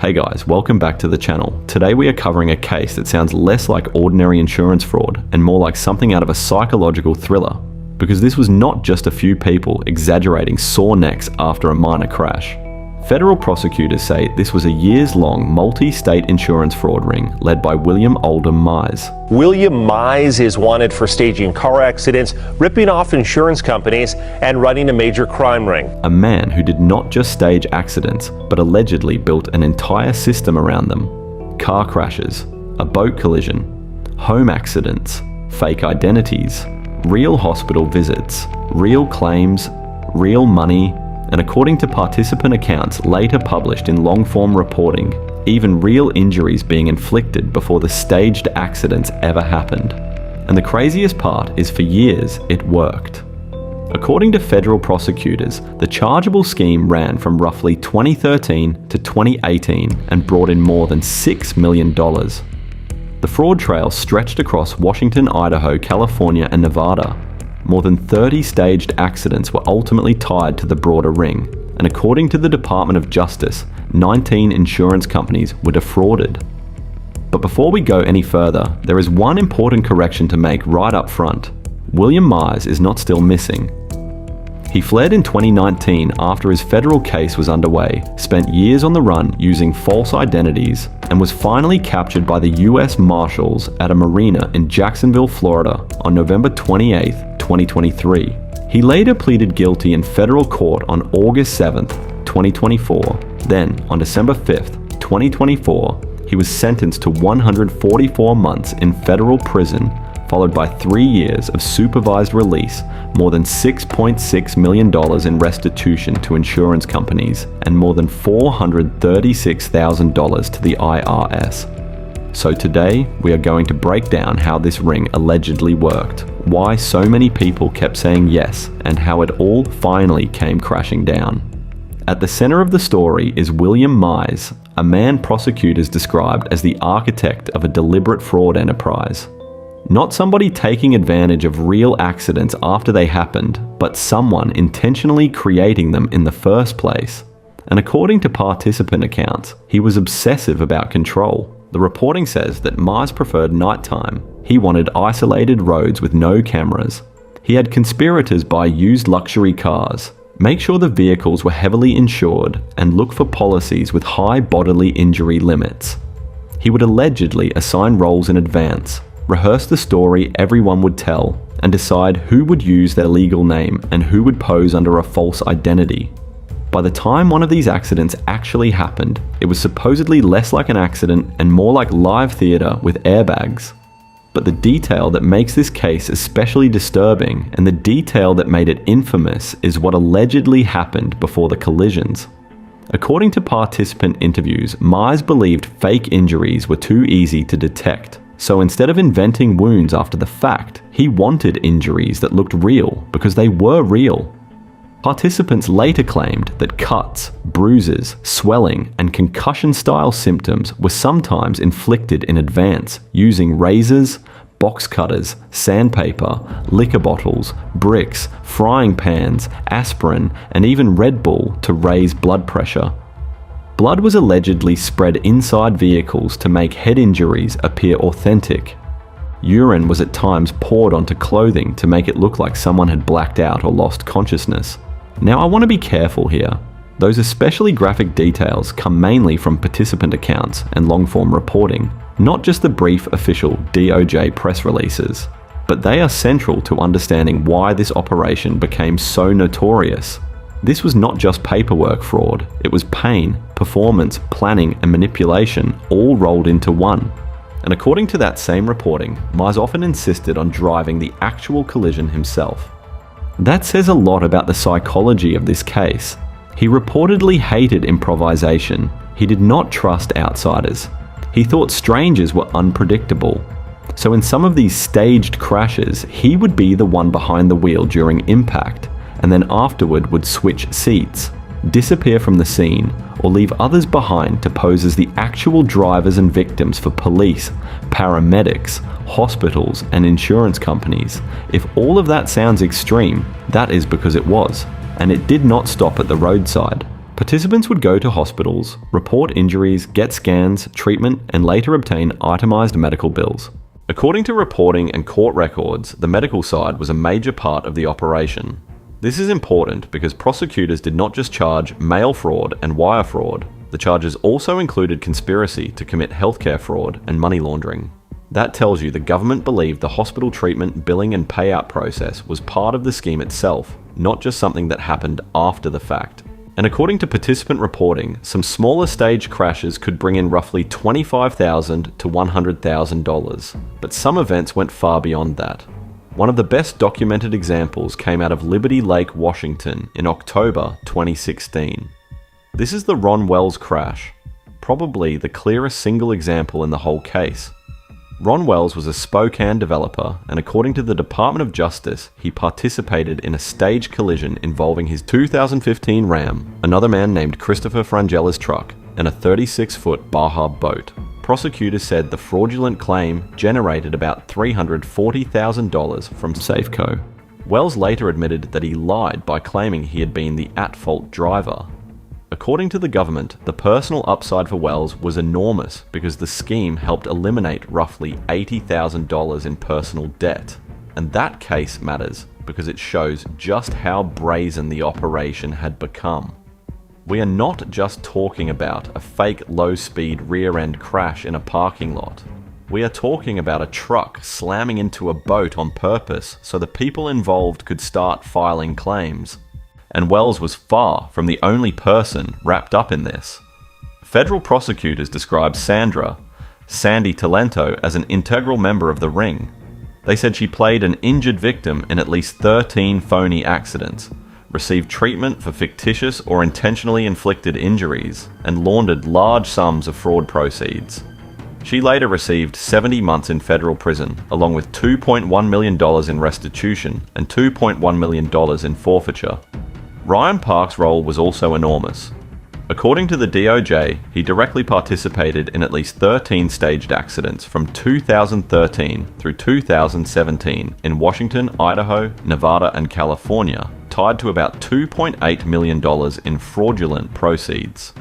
Hey guys, welcome back to the channel. Today we are covering a case that sounds less like ordinary insurance fraud and more like something out of a psychological thriller. Because this was not just a few people exaggerating sore necks after a minor crash. Federal prosecutors say this was a years-long multi-state insurance fraud ring led by William Mize. William Mize is wanted for staging car accidents, ripping off insurance companies, and running a major crime ring. A man who did not just stage accidents, but allegedly built an entire system around them. Car crashes, a boat collision, home accidents, fake identities, real hospital visits, real claims, real money, and according to participant accounts later published in long-form reporting, even real injuries being inflicted before the staged accidents ever happened. And the craziest part is for years it worked. According to federal prosecutors, the chargeable scheme ran from roughly 2013 to 2018 and brought in more than $6 million. The fraud trail stretched across Washington, Idaho, California, and Nevada. More than 30 staged accidents were ultimately tied to the broader ring, and according to the Department of Justice, 19 insurance companies were defrauded. But before we go any further, there is one important correction to make right up front. William Mize is not still missing. He fled in 2019 after his federal case was underway, spent years on the run using false identities, and was finally captured by the US Marshals at a marina in Jacksonville, Florida on November 28, 2023. He later pleaded guilty in federal court on August 7, 2024. Then, on December 5, 2024, he was sentenced to 144 months in federal prison, followed by 3 years of supervised release, more than $6.6 million in restitution to insurance companies, and more than $436,000 to the IRS. So today, we are going to break down how this ring allegedly worked, why so many people kept saying yes, and how it all finally came crashing down. At the center of the story is William Mize, a man prosecutors described as the architect of a deliberate fraud enterprise. Not somebody taking advantage of real accidents after they happened, but someone intentionally creating them in the first place. And according to participant accounts, he was obsessive about control. The reporting says that Mize preferred nighttime. He wanted isolated roads with no cameras. He had conspirators buy used luxury cars, make sure the vehicles were heavily insured, and look for policies with high bodily injury limits. He would allegedly assign roles in advance, rehearse the story everyone would tell, and decide who would use their legal name and who would pose under a false identity. By the time one of these accidents actually happened, it was supposedly less like an accident and more like live theater with airbags. But the detail that makes this case especially disturbing, and the detail that made it infamous, is what allegedly happened before the collisions. According to participant interviews, Mize believed fake injuries were too easy to detect. So instead of inventing wounds after the fact, he wanted injuries that looked real because they were real. Participants later claimed that cuts, bruises, swelling, and concussion-style symptoms were sometimes inflicted in advance using razors, box cutters, sandpaper, liquor bottles, bricks, frying pans, aspirin, and even Red Bull to raise blood pressure. Blood was allegedly spread inside vehicles to make head injuries appear authentic. Urine was at times poured onto clothing to make it look like someone had blacked out or lost consciousness. Now I want to be careful here. Those especially graphic details come mainly from participant accounts and long-form reporting, not just the brief official DOJ press releases. But they are central to understanding why this operation became so notorious. This was not just paperwork fraud, it was pain, performance, planning, and manipulation all rolled into one. And according to that same reporting, Mize often insisted on driving the actual collision himself. That says a lot about the psychology of this case. He reportedly hated improvisation. He did not trust outsiders. He thought strangers were unpredictable. So in some of these staged crashes, he would be the one behind the wheel during impact, and then afterward would switch seats, disappear from the scene, or leave others behind to pose as the actual drivers and victims for police, paramedics, hospitals, and insurance companies. If all of that sounds extreme, that is because it was. And it did not stop at the roadside. Participants would go to hospitals, report injuries, get scans, treatment, and later obtain itemized medical bills. According to reporting and court records, the medical side was a major part of the operation. This is important because prosecutors did not just charge mail fraud and wire fraud. The charges also included conspiracy to commit healthcare fraud and money laundering. That tells you the government believed the hospital treatment, billing, and payout process was part of the scheme itself, not just something that happened after the fact. And according to participant reporting, some smaller stage crashes could bring in roughly $25,000 to $100,000, but some events went far beyond that. One of the best documented examples came out of Liberty Lake, Washington in October 2016. This is the Ron Wells crash, probably the clearest single example in the whole case. Ron Wells was a Spokane developer, and according to the Department of Justice, he participated in a stage collision involving his 2015 Ram, another man named Christopher Frangella's truck, and a 36-foot Baja boat. Prosecutors said the fraudulent claim generated about $340,000 from Safeco. Wells later admitted that he lied by claiming he had been the at-fault driver. According to the government, the personal upside for Wells was enormous because the scheme helped eliminate roughly $80,000 in personal debt. And that case matters because it shows just how brazen the operation had become. We are not just talking about a fake low-speed rear-end crash in a parking lot. We are talking about a truck slamming into a boat on purpose so the people involved could start filing claims. And Wells was far from the only person wrapped up in this. Federal prosecutors described Sandy Talento, as an integral member of the ring. They said she played an injured victim in at least 13 phony accidents, received treatment for fictitious or intentionally inflicted injuries, and laundered large sums of fraud proceeds. She later received 70 months in federal prison, along with $2.1 million in restitution and $2.1 million in forfeiture. Ryan Park's role was also enormous. According to the DOJ, he directly participated in at least 13 staged accidents from 2013 through 2017 in Washington, Idaho, Nevada, and California, tied to about $2.8 million in fraudulent proceeds.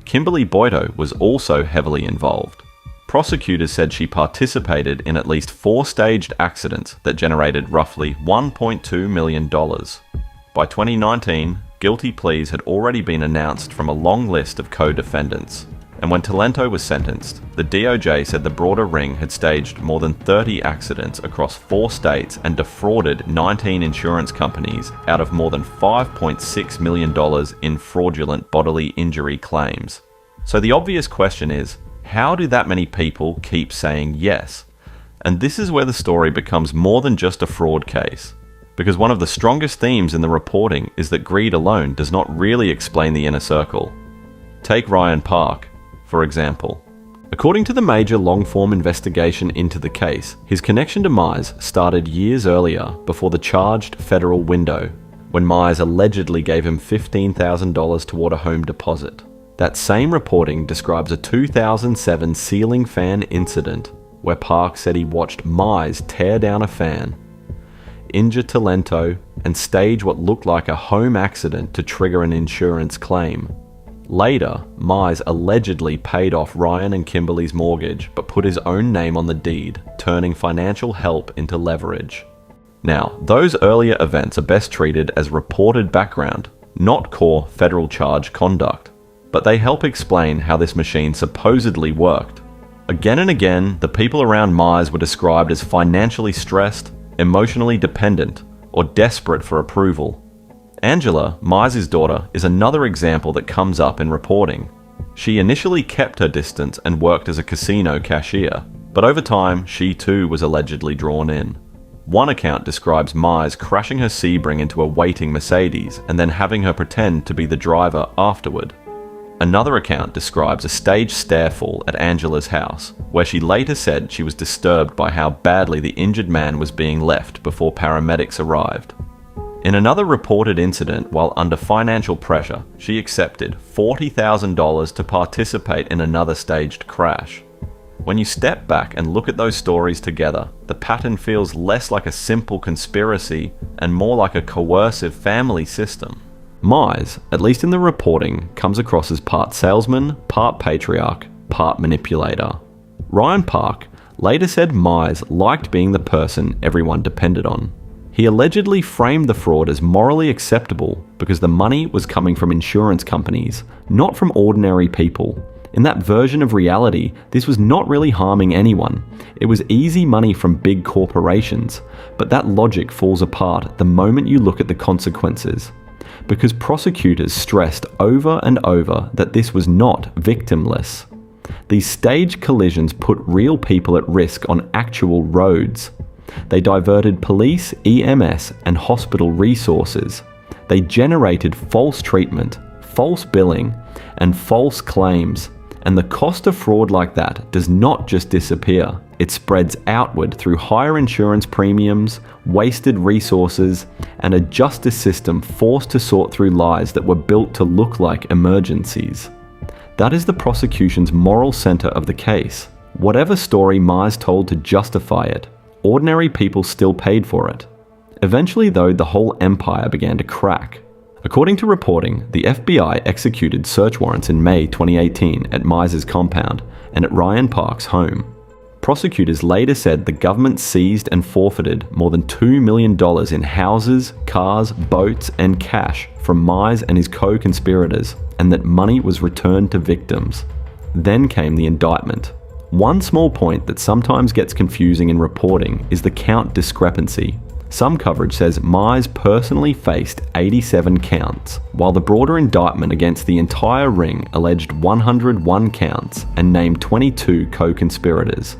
Kimberly Boito was also heavily involved. Prosecutors said she participated in at least 4 staged accidents that generated roughly $1.2 million. By 2019, guilty pleas had already been announced from a long list of co-defendants, and when Talento was sentenced, the DOJ said the broader ring had staged more than 30 accidents across 4 states and defrauded 19 insurance companies out of more than $5.6 million in fraudulent bodily injury claims. So the obvious question is, how do that many people keep saying yes? And this is where the story becomes more than just a fraud case. Because one of the strongest themes in the reporting is that greed alone does not really explain the inner circle. Take Ryan Park, for example. According to the major long-form investigation into the case, his connection to Mize started years earlier before the charged federal window, when Mize allegedly gave him $15,000 toward a home deposit. That same reporting describes a 2007 ceiling fan incident where Park said he watched Mize tear down a fan, injure Talento, and stage what looked like a home accident to trigger an insurance claim. Later, Mize allegedly paid off Ryan and Kimberly's mortgage, but put his own name on the deed, turning financial help into leverage. Now, those earlier events are best treated as reported background, not core federal charge conduct, but they help explain how this machine supposedly worked. Again and again, the people around Mize were described as financially stressed, emotionally dependent, or desperate for approval. Angela, Mize's daughter, is another example that comes up in reporting. She initially kept her distance and worked as a casino cashier, but over time she too was allegedly drawn in. One account describes Mize crashing her Sebring into a waiting Mercedes and then having her pretend to be the driver afterward. Another account describes a staged starefall at Angela's house, where she later said she was disturbed by how badly the injured man was being left before paramedics arrived. In another reported incident, while under financial pressure, she accepted $40,000 to participate in another staged crash. When you step back and look at those stories together, the pattern feels less like a simple conspiracy and more like a coercive family system. Mize, at least in the reporting, comes across as part salesman, part patriarch, part manipulator. Ryan Park later said Mize liked being the person everyone depended on. He allegedly framed the fraud as morally acceptable because the money was coming from insurance companies, not from ordinary people. In that version of reality, this was not really harming anyone. It was easy money from big corporations, but that logic falls apart the moment you look at the consequences. Because prosecutors stressed over and over that this was not victimless. These staged collisions put real people at risk on actual roads. They diverted police, EMS, and hospital resources. They generated false treatment, false billing, and false claims. And the cost of fraud like that does not just disappear. It spreads outward through higher insurance premiums, wasted resources, and a justice system forced to sort through lies that were built to look like emergencies. That is the prosecution's moral center of the case. Whatever story Mize told to justify it, ordinary people still paid for it. Eventually, though, the whole empire began to crack. According to reporting, the FBI executed search warrants in May 2018 at Mize's compound and at Ryan Park's home. Prosecutors later said the government seized and forfeited more than $2 million in houses, cars, boats, and cash from Mize and his co-conspirators, and that money was returned to victims. Then came the indictment. One small point that sometimes gets confusing in reporting is the count discrepancy. Some coverage says Mize personally faced 87 counts, while the broader indictment against the entire ring alleged 101 counts and named 22 co-conspirators.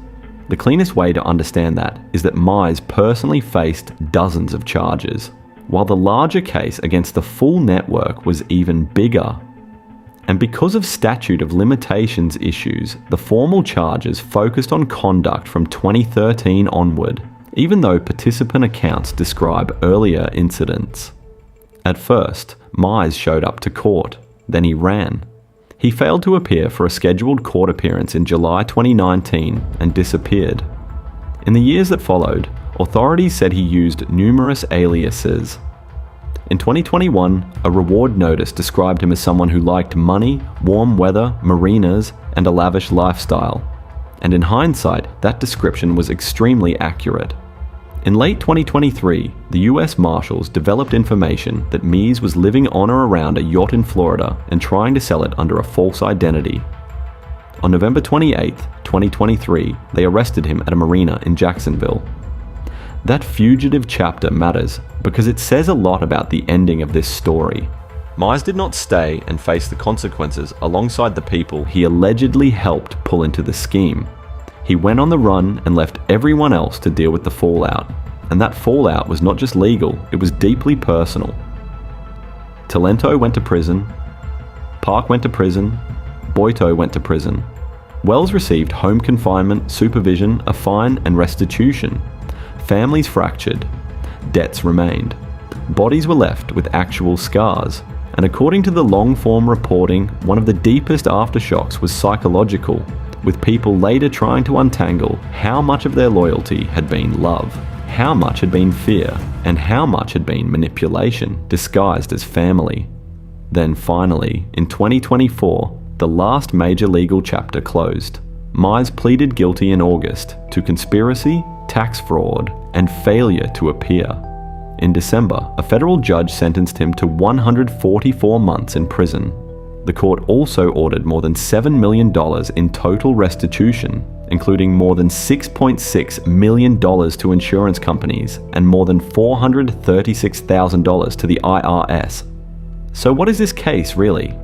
The cleanest way to understand that is that Mize personally faced dozens of charges, while the larger case against the full network was even bigger. And because of statute of limitations issues, the formal charges focused on conduct from 2013 onward, even though participant accounts describe earlier incidents. At first, Mize showed up to court, then he ran. He failed to appear for a scheduled court appearance in July 2019 and disappeared. In the years that followed, authorities said he used numerous aliases. In 2021, a reward notice described him as someone who liked money, warm weather, marinas, and a lavish lifestyle. And in hindsight, that description was extremely accurate. In late 2023, the US Marshals developed information that Mize was living on or around a yacht in Florida and trying to sell it under a false identity. On November 28, 2023, they arrested him at a marina in Jacksonville. That fugitive chapter matters because it says a lot about the ending of this story. Mize did not stay and face the consequences alongside the people he allegedly helped pull into the scheme. He went on the run and left everyone else to deal with the fallout. And that fallout was not just legal, it was deeply personal. Talento went to prison, Park went to prison, Boito went to prison. Wells received home confinement, supervision, a fine, and restitution. Families fractured. Debts remained. Bodies were left with actual scars. And according to the long-form reporting, one of the deepest aftershocks was psychological, with people later trying to untangle how much of their loyalty had been love, how much had been fear, and how much had been manipulation disguised as family. Then finally, in 2024, the last major legal chapter closed. Mize pleaded guilty in August to conspiracy, tax fraud, and failure to appear. In December, a federal judge sentenced him to 144 months in prison. The court also ordered more than $7 million in total restitution, including more than $6.6 million to insurance companies and more than $436,000 to the IRS. So what is this case really?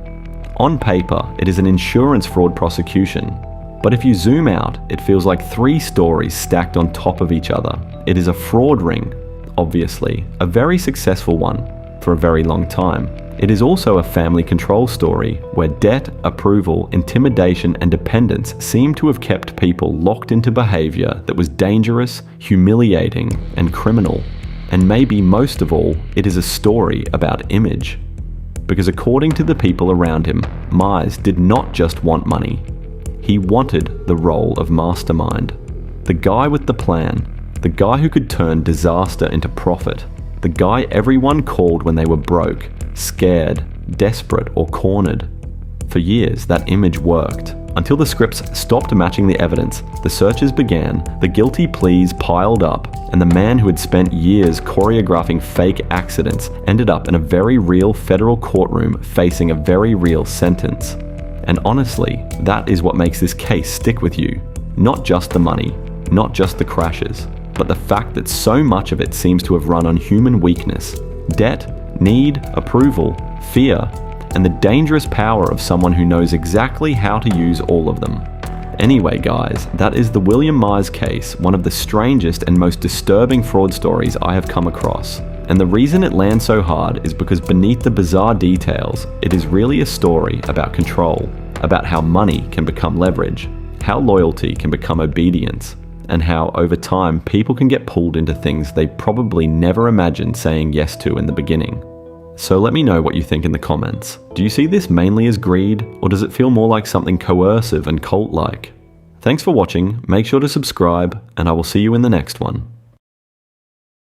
On paper, it is an insurance fraud prosecution. But if you zoom out, it feels like three stories stacked on top of each other. It is a fraud ring, obviously, a very successful one for a very long time. It is also a family control story where debt, approval, intimidation, and dependence seem to have kept people locked into behavior that was dangerous, humiliating, and criminal. And maybe most of all, it is a story about image. Because according to the people around him, Mize did not just want money. He wanted the role of mastermind. The guy with the plan. The guy who could turn disaster into profit. The guy everyone called when they were broke, scared, desperate, or cornered. For years, that image worked. Until the scripts stopped matching the evidence, the searches began, the guilty pleas piled up, and the man who had spent years choreographing fake accidents ended up in a very real federal courtroom facing a very real sentence. And honestly, that is what makes this case stick with you. Not just the money, not just the crashes, but the fact that so much of it seems to have run on human weakness, debt, need, approval, fear, and the dangerous power of someone who knows exactly how to use all of them. Anyway guys, that is the William Mize case, one of the strangest and most disturbing fraud stories I have come across. And the reason it lands so hard is because beneath the bizarre details, it is really a story about control, about how money can become leverage, how loyalty can become obedience, and how over time people can get pulled into things they probably never imagined saying yes to in the beginning. So let me know what you think in the comments. Do you see this mainly as greed, or does it feel more like something coercive and cult-like? Thanks for watching, make sure to subscribe, and I will see you in the next one.